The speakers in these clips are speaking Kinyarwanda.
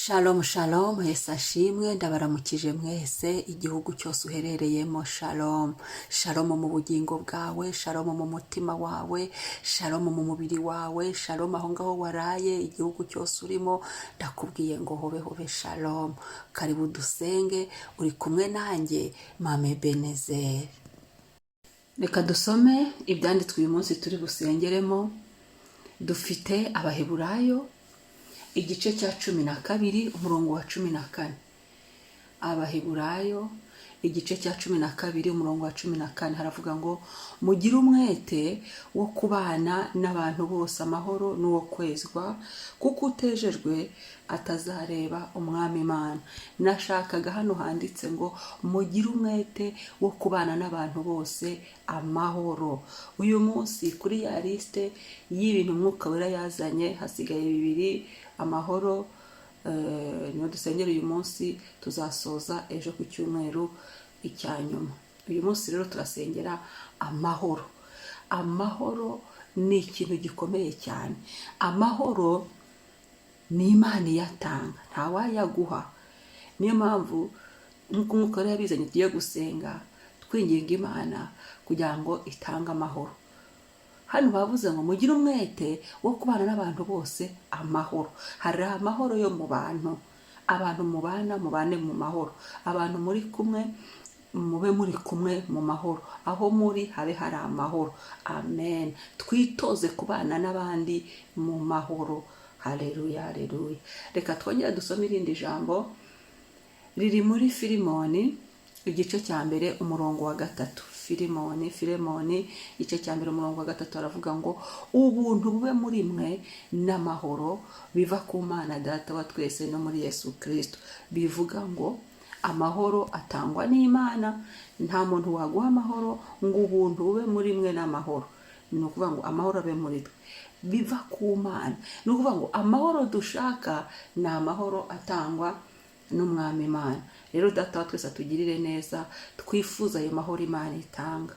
Shalom shalom, Yesu ashimwe, ndabaramukije mwese igihugu cyose uherereyemo. Shalom shalom mu bugingo bwawe, shalom mu mutima wawe, shalom mu mubiri wawe, shalom aho ngaho waraye, igihugu cyose urimo ndakubwiye ngo hobe hobe shalom. Karibu dusenge, uri kumwe nanjye Mame Benezeri. Reka dusome ibyanditswe uyu munsi turi busengeremo. Dufite Abaheburayo igice cya 12 umurongo wa 14. Abaheburayo igice cya 12 umurongo wa 14 haravuga ngo mugire umwete wo kubana n'abantu bose amahoro n'uwo kwezwa, kuko utejejwe atazareba umwami Imana. Nashakaga hano handitse ngo mugire umwete wo kubana n'abantu bose amahoro. Uyu munsi kuri ya liste y'ibintu Mwuka Wera yazanye hasigaye 2: amahoro. Niyo dusengera uyu munsi, tuzasoza ejo ku cyumweru icyanyuma. Uyu munsi rero turasengera amahoro. Amahoro ni ikintu gikomeye cyane. Amahoro ni Imana iyatanga, nta wayaguha. Niyo mpamvu nk'uko Mwuka Wera yabizanye tugiye gusenga twinginga Imana kugira ngo itange amahoro. Hano bavuze ngo mugire umwete wo kubana n'abantu bose amahoro. Hari amahoro yo mu bantu, abantu mubane mu mahoro, abantu muri kumwe mube muri kumwe mu mahoro, aho muri habe hari amahoro. Amen. Twitoze kubana n'abandi mu mahoro. Haleluya haleluya. Reka twongere dusome irindi jambo riri muri Filemoni igice cya mbere umurongo wa 3. Filemoni igice cya mbere umurongo wa 3 aravuga ngo ubuntu bube muri mwe n'amahoro biva ku Mana Data wa twese no muri Yesu Kristo. Bivuga ngo amahoro atangwa n'Imana, nta muntu waguha amahoro ngo ubuntu bube muri mwe n'amahoro. Ni ukuvuga ngo amahoro abe muri twe biva ku Mana. Ni ukuvuga ngo amahoro dushaka ni amahoro atangwa n'umwami Imana. Rero Data wa twese atugirire neza, twifuza ayo mahoro Imana itanga,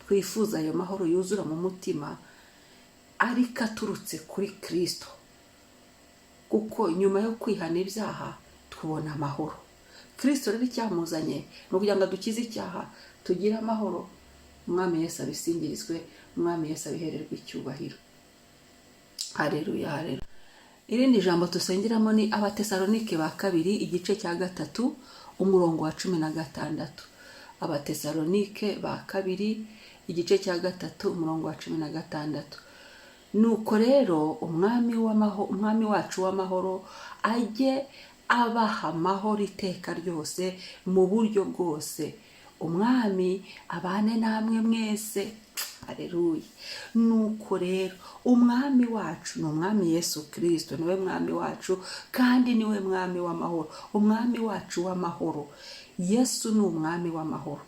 twifuza ayo mahoro yuzura mu mutima ariko aturutse kuri Kristo, kuko nyuma yo kwihana ibyaha tubona amahoro. Kristo rero icyamuzanye ni ukugira ngo dukize icyaha, tugire amahoro. Umwami Yesu abisingirizwe, umwami Yesu abihererwe icyubahiro. Haleluya haleluya. Irindi jambo tusengeramo ni Abatesalonike ba kabiri igice cya 3 umurongo wa 16. Abatesalonike ba kabiri igice cya 3 umurongo wa 16. Nuko rero umwami wacu w'amahoro ajye abaha amahoro iteka ryose mu buryo bwose. Umwami abane namwe mwese. Haleluya. Nuko rero umwami wacu ni umwami Yesu Kristo, niwe mwami wacu kandi niwe mwami w'amahoro. Umwami wacu w'amahoro, Yesu ni umwami w'amahoro.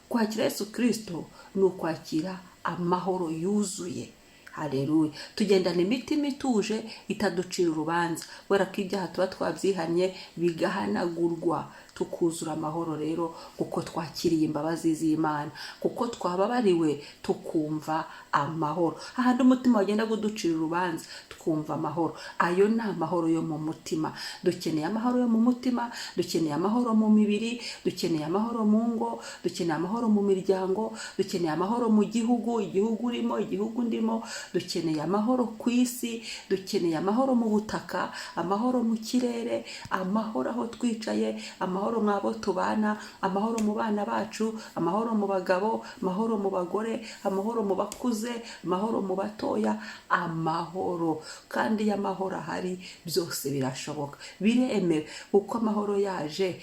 Kwakira Yesu Kristo ni ukwakira amahoro yuzuye. Haleluya. Tugendana imitima ituje itaducira urubanza, kubera ko ibyaha tuba twabyihanye bigahanagurwa, tukuzura amahoro rero kuko twakiriye imbabazi z'Imana, kuko twababariwe tukumva amahoro. Ahandi umutima wagenda guducira urubanza twumva amahoro. Ayo ni amahoro yo mu mutima. Dukeneye amahoro yo mu mutima, dukeneye amahoro mu mibiri, dukeneye amahoro mu ngo, dukeneye amahoro mu miryango, dukeneye amahoro mu gihugu, igihugu urimo, igihugu ndimo, dukeneye amahoro ku isi, dukeneye amahoro mu butaka, amahoro mu kirere, amahoro aho twicaye, amahoro mwabo tubana, amahoro mu bana bacu, amahoro mu bagabo, amahoro mu bagore, amahoro mu bakuze, amahoro mu batoya. Amahoro. Kandi iyo amahoro ahari byose birashoboka, biremewe, kuko amahoro yaje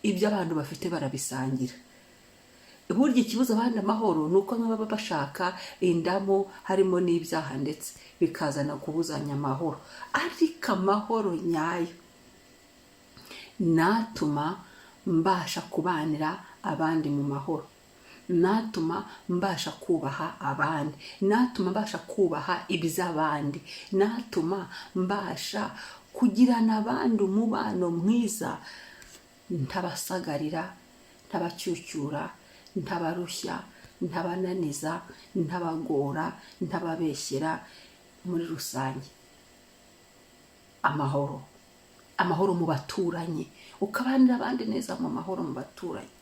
ibyo abantu bafite barabisangira. Burya ikibuza abandi amahoro ni uko baba bashaka indamu, harimo n'ibyaha ndetse bikazana kubuzanya amahoro. Ariko amahoro nyayo natuma mbasha kubanira abandi mu mahoro, natuma mbasha kubaha abandi, natuma mbasha kubaha iby'abandi, natuma mbasha kugirana abandi umubano mwiza, ntabasagarira, ntabacyucyura, ntabarushya, ntabananiza, ntabagora, ntababeshyera. Muri rusange amahoro amahoro mu baturanyi, ukabanira abandi neza mu mahoro mu baturanyi.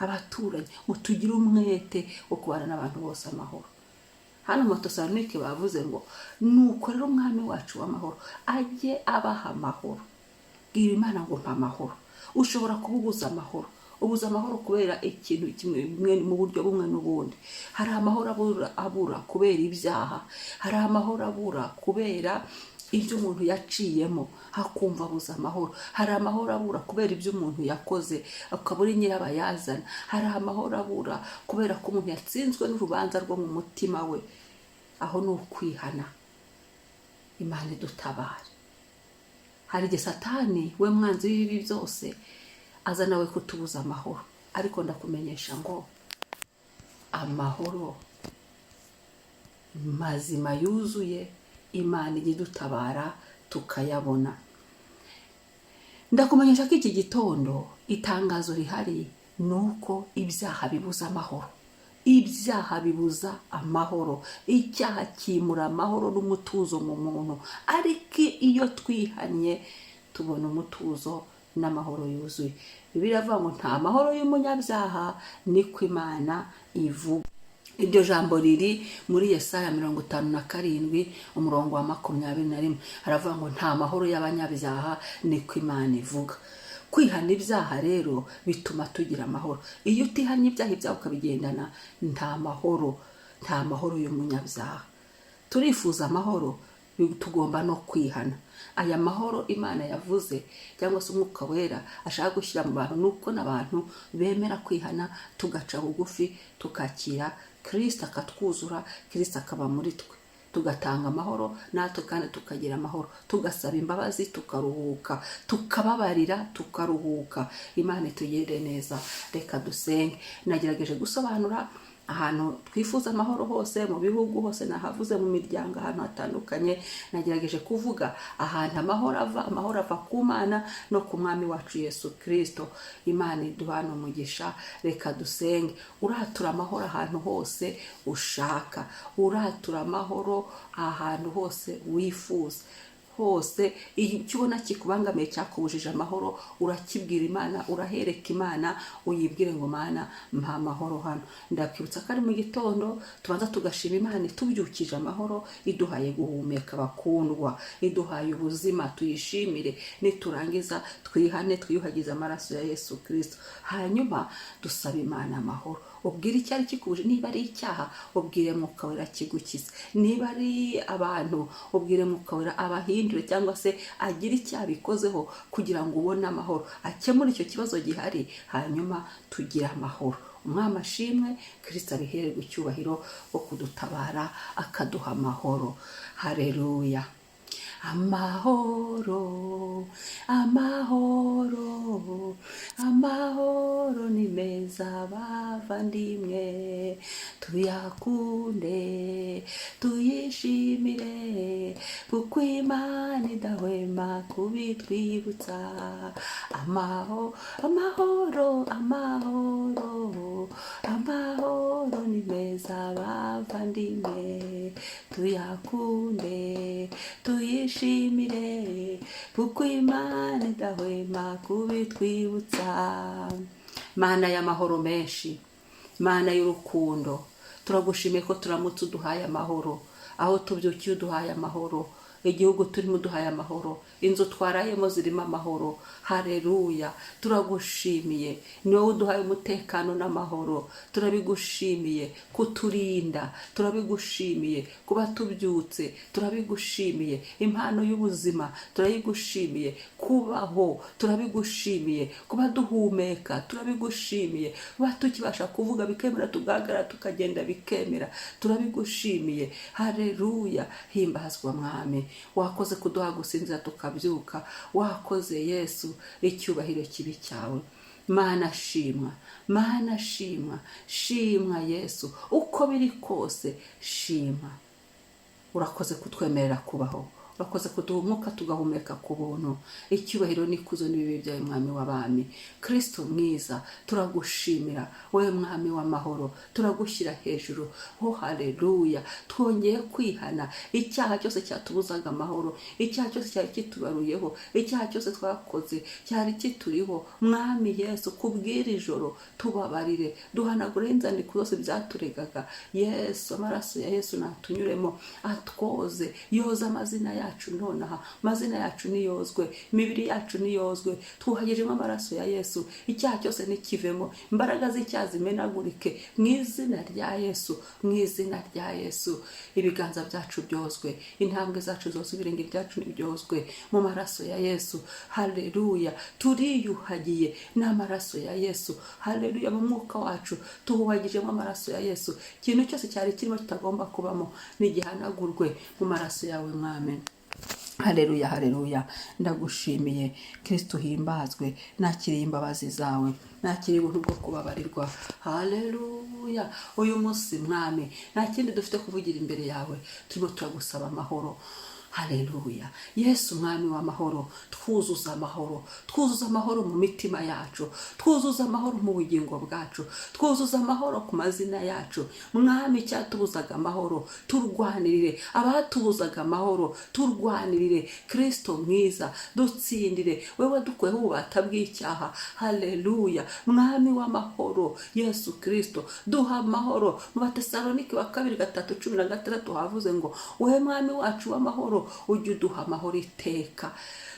Abaturanyi mutugire umwete wo kubana n'abantu bose amahoro. Hano mu Tesalonike bavuze ngo nuko rero umwami wacu w'amahoro ajye abaha amahoro. Bwira Imana ngo mpa amahoro. Ushobora kubuguza amahoro, ubuza amahoro kubera ikintu kimwe mu buryo bumwe n'ubundi. Hari amahoro abura kubera ibyaha, hari amahoro abura kubera ibyo umuntu yaciyemo hakumva abuza amahoro, hari amahoro abura kubera ibyo umuntu yakoze akabura nyirabayazana, hari amahoro abura kubera ko umuntu yatsinzwe n'urubanza rwo mu mutima we. Aho ni ukwihana. Imana idutabare. Hari igihe Satani we mwanzi w'ibibi byose aza nawe kutubuza amahoro, ariko ndakumenyesha ngo amahoro mazima yuzuye Imana ijya idutabara tukayabona. Ndakumenyesha ko iki gitondo itangazo rihari ni uko ibyaha bibuza amahoro. Ibyaha bibuza amahoro. Icyaha kimura amahoro n'umutuzo mu muntu, ariko iyo twihanye tubona umutuzo n'amahoro yuzuye. Bibiliya iravuga ngo nta mahoro y'umunyabyaha, niko Imana ivuga. Iryo jambo riri muri Yesaya 57 umurongo wa 21. Haravuga ngo nta mahoro y'abanyabyaha, niko Imana ivuga. Kwihana ibyaha rero bituma tugira amahoro. Iyo utihanye ibyaha ibyaha ukabigendana, nta mahoro y'umunyabyaha. Turifuza amahoro, tugomba no kwihana. Aya mahoro Imana yavuze cyangwa se Umwuka Wera ashaka gushyira mu bantu, nuko n'abantu bemera kwihana, tugaca bugufi, tukakira Kristo akatwuzura, Kristo akaba muri twe, tugatanga amahoro natwe kandi tukagira amahoro, tugasaba imbabazi tukaruhuka, tukababarira tukaruhuka. Imana itugirire neza. Reka dusenge. Nagerageje gusobanura ahantu twifuza amahoro hose mu bihugu hose, nahavuze mu miryango ahantu hatandukanye. Nagerageje kuvuga ahantu amahoro ava ku Mana no ku mwami wacu Yesu Kristo. Imana iduhana umugisha. Reka dusenge. Uratura amahoro ahantu hose ushaka, uratura amahoro ahantu hose wifuza hose. Icyo ubona kikubangamiye cyakubujije amahoro, urakibwira Imana, urahereka Imana, uyibwire ngo Mana mpa amahoro hano. Ndakwibutsa ko ari mu gitondo tubanza tugashima Imana itubyukije amahoro, iduhaye guhumeka bakundwa, iduhaye ubuzima, tuyishimire. Niturangiza twihane, twiyuhagize amaraso ya Yesu Kristo, hanyuma dusaba Imana amahoro. Ubwire icyari kikuje. Niba ari icyaha, ubwire Mwuka Wera kigukize. Niba ari abantu, ubwire Mwuka Wera abahindure cyangwa se agira icyabikozeho kugira ngo ubone amahoro, akemure icyo kibazo gihari, hanyuma tugire amahoro. Umwami ashimwe. Kristo abihererwe icyubahiro wo kudutabara akaduha amahoro. Haleluya. Amahoro, amahoro, amahoro ni meza bavandimwe, tuyakunde tuyishimire, kuko Imana idahwema kubitwibutsa. Amahoro, amahoro, amahoro ni meza bavandimwe, tuyakunde tuyishimire, kuko Imana idahwema kubitwibutsa. Mana y'amahoro menshi, Mana y'urukundo, turagushimiye ko turamutse uduhaye amahoro, aho tubyukiye uduhaye amahoro, igihugu turimo uduhaye amahoro, inzu twarayemo zirimo amahoro. Haleluya. Turagushimiye, ni wowe uduhaye umutekano n'amahoro. Turabigushimiye kuturinda, turabigushimiye kuba tubyutse, turabigushimiye impano y'ubuzima, turayigushimiye kubaho, turabigushimiye kuba duhumeka, turabigushimiye kuba tukibasha kuvuga bikemera, tugahagarara tukagenda bikemera, turabigushimiye. Haleluya. Himbazwa Mwami, wakoze kuduha gusinzira tukabyuka, wakoze Yesu, icyubahiro kibi cyawe. Mana shimwa, Mana shimwa, shimwa Yesu, uko biri kose shimwa. Urakoze kutwemerera kubaho, urakoze kuduha umwuka tugahumeka ku buntu. Icyubahiro n'ikuzo n'ibibi byawe mwami w'abami. Kristo mwiza, turagushimira wowe mwami w'amahoro, turagushyira hejuru. Oh haleluya, twongeye kwihana icyaha cyose cyatubuzaga amahoro, icyaha cyose cyari kitubaruyeho, icyaha cyose twakoze cyari kituriho. Mwami Yesu, kubwira ijoro tubabarire, duhanagure inzandiko zose byaturegaga. Yesu, amaraso ya Yesu natunyuremo, atwoze, yoza amazina yacu nonaha, amazina yacu niyozwe, imibiri yacu niyozwe, twuhagijemo amaraso ya Yesu. Icyaha cyose nikivemo, imbaraga z'icyaha zimenagurike mu izina rya Yesu, mu izina rya Yesu. Ibiganza byacu byozwe, intambwe zacu zose, ibirenge byacu byozwe mu maraso ya Yesu. Haleluya, turiyuhagiye n'amaraso ya Yesu. Haleluya, mu mwuka wacu tuhuhagijemo amaraso ya Yesu. Ikintu cyose cyari kirimo kitagomba kubamo nigihanagurwe mu maraso yawe mwami. Haleluya, haleluya, ndagushimiye Kristo, himbazwe. Nakiriye imbabazi zawe, nakiriye ubuntu bwo kubabarirwa. Haleluya, uyu munsi mwami nta kindi dufite kuvugira imbere yawe, turimo turagusaba amahoro. Haleluya, Yesu mwami w'amahoro, twuzuza amahoro, twuzuza amahoro mu mitima yacu, twuzuza amahoro mu bugingo bwacu, twuzuza amahoro ku mazina yacu. Mwami, cyatubuzaga amahoro turwanirire, abatubuzaga amahoro turwanirire. Kristo mwiza, dutsindire, wewe dukweho ububata bw'icyaha. Haleluya, mwami w'amahoro Yesu Kristo, duha amahoro. Mu Batesalonike wa 2:3-16 havuze ngo wewe mwami wacu w'amahoro ujye uduha amahoro iteka.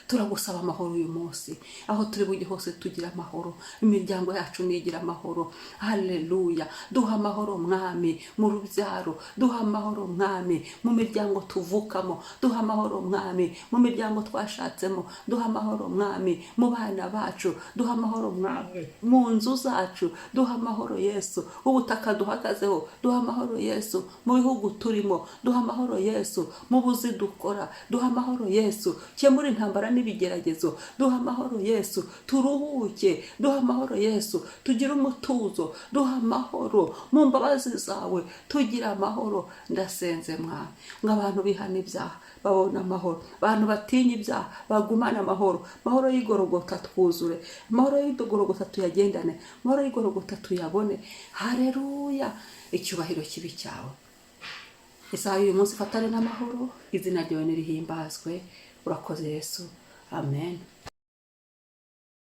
Turagusaba amahoro uyu munsi, aho turi bujye hose tugira amahoro, imiryango yacu nigira amahoro. Haleluya, duha amahoro mwami mu rubyaro, duha amahoro mwami mu miryango tuvukamo, duha amahoro mwami mu miryango twashatsemo, duha amahoro mwami mu bana bacu, duha amahoro mwami mu nzu zacu, duha amahoro Yesu ubutaka duhagazeho, duha amahoro Yesu mu bihugu turimo, duha amahoro Yesu mu buzi dukora, duha amahoro Yesu kemura intambara n'ibigeragezo, duha amahoro Yesu turuhuke, duha amahoro Yesu tugira umutuzo, duha amahoro mu mbabazi zawe tugira amahoro. Ndasenze mwami ngo abantu bihana ibyaha babona amahoro, abantu batinya ibyaha bagumana amahoro. Amahoro y'igorogota twuzure, amahoro y'igorogota tuyagendane, amahoro y'igorogota tuyabone. Haleluya, icyubahiro kibi cyawe. Isaha uyu munsi fatane n'amahoro, izina ryawe nirihimbazwe. Urakoze Yesu, amen.